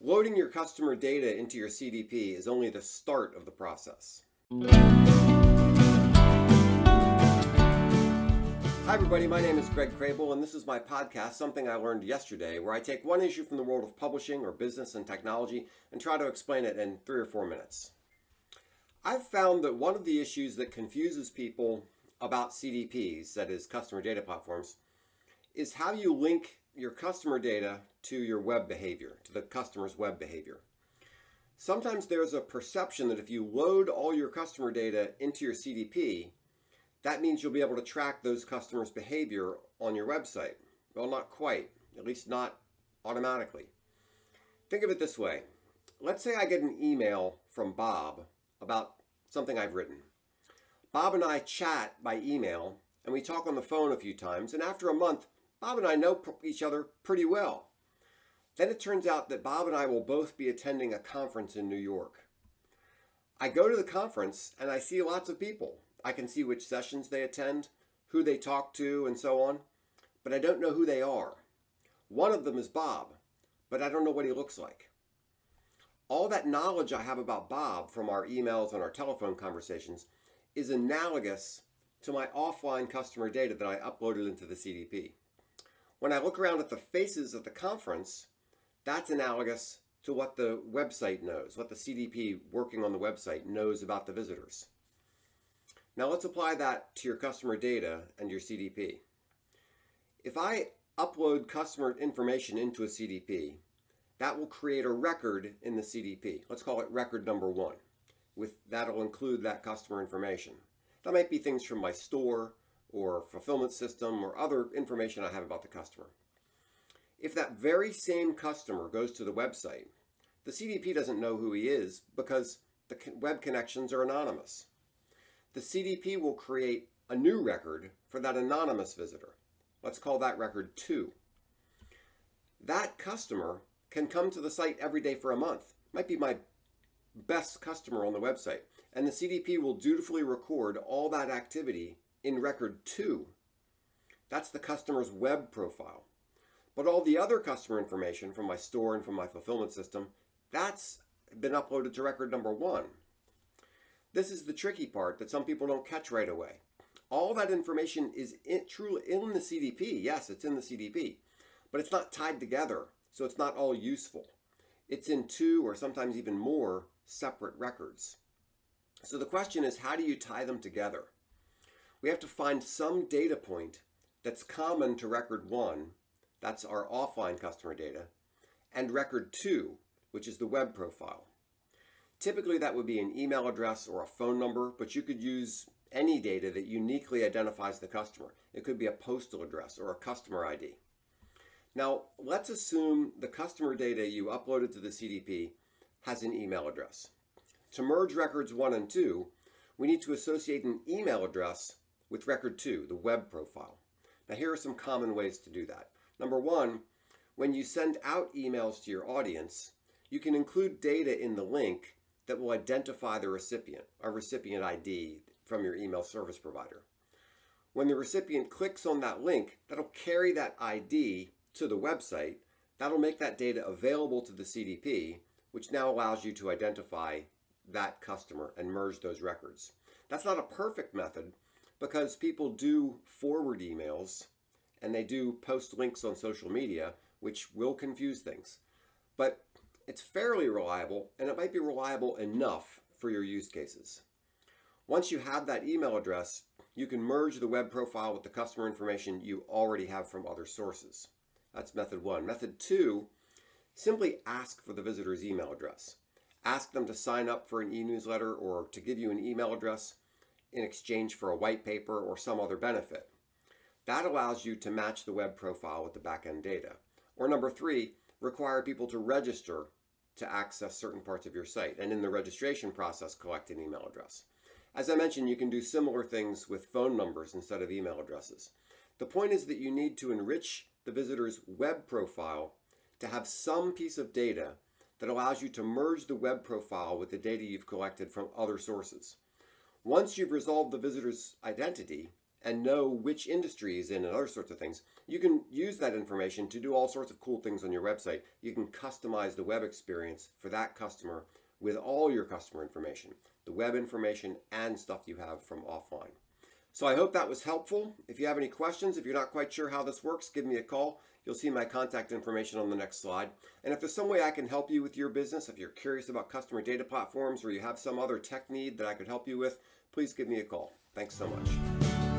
Loading your customer data into your CDP is only the start of the process. Hi everybody, my name is Greg Crable and this is my podcast, Something I Learned Yesterday, where I take one issue from the world of publishing or business and technology and try to explain it in 3 or 4 minutes. I've found that one of the issues that confuses people about CDPs, that is customer data platforms, is how you link your customer data to your web behavior, to the customer's web behavior. Sometimes there's a perception that if you load all your customer data into your CDP, that means you'll be able to track those customers' behavior on your website. Well, not quite, at least not automatically. Think of it this way. Let's say I get an email from Bob about something I've written. Bob and I chat by email, and we talk on the phone a few times, and after a month, Bob and I know each other pretty well. Then it turns out that Bob and I will both be attending a conference in New York. I go to the conference and I see lots of people. I can see which sessions they attend, who they talk to, and so on, but I don't know who they are. One of them is Bob, but I don't know what he looks like. All that knowledge I have about Bob from our emails and our telephone conversations is analogous to my offline customer data that I uploaded into the CDP. When I look around at the faces at the conference, that's analogous to what the website knows, what the CDP working on the website knows about the visitors. Now let's apply that to your customer data and your CDP. If I upload customer information into a CDP, that will create a record in the CDP. Let's call it record number 1. That'll include that customer information. That might be things from my store or fulfillment system or other information I have about the customer. If that very same customer goes to the website, the CDP doesn't know who he is because the web connections are anonymous. The CDP will create a new record for that anonymous visitor. Let's call that record 2. That customer can come to the site every day for a month. Might be my best customer on the website. And the CDP will dutifully record all that activity in record 2. That's the customer's web profile. But all the other customer information from my store and from my fulfillment system, that's been uploaded to record number 1. This is the tricky part that some people don't catch right away. All that information is truly in the CDP. Yes, it's in the CDP, but it's not tied together, so it's not all useful. It's in 2 or sometimes even more separate records. So the question is, how do you tie them together? We have to find some data point that's common to record 1, that's our offline customer data, and record 2, which is the web profile. Typically that would be an email address or a phone number, but you could use any data that uniquely identifies the customer. It could be a postal address or a customer ID. Now, let's assume the customer data you uploaded to the CDP has an email address. To merge records 1 and 2, we need to associate an email address with record 2, the web profile. Now, here are some common ways to do that. Number 1, when you send out emails to your audience, you can include data in the link that will identify the recipient, a recipient ID from your email service provider. When the recipient clicks on that link, that'll carry that ID to the website. That'll make that data available to the CDP, which now allows you to identify that customer and merge those records. That's not a perfect method because people do forward emails and they do post links on social media, which will confuse things. But it's fairly reliable, and it might be reliable enough for your use cases. Once you have that email address, you can merge the web profile with the customer information you already have from other sources. That's method 1. Method 2, simply ask for the visitor's email address. Ask them to sign up for an e-newsletter or to give you an email address in exchange for a white paper or some other benefit. That allows you to match the web profile with the backend data. Or number 3, require people to register to access certain parts of your site, and in the registration process, collect an email address. As I mentioned, you can do similar things with phone numbers instead of email addresses. The point is that you need to enrich the visitor's web profile to have some piece of data that allows you to merge the web profile with the data you've collected from other sources. Once you've resolved the visitor's identity and know which industry is in and other sorts of things, you can use that information to do all sorts of cool things on your website. You can customize the web experience for that customer with all your customer information, the web information and stuff you have from offline. So I hope that was helpful. If you have any questions, if you're not quite sure how this works, give me a call. You'll see my contact information on the next slide. And if there's some way I can help you with your business, if you're curious about customer data platforms or you have some other tech need that I could help you with, please give me a call. Thanks so much.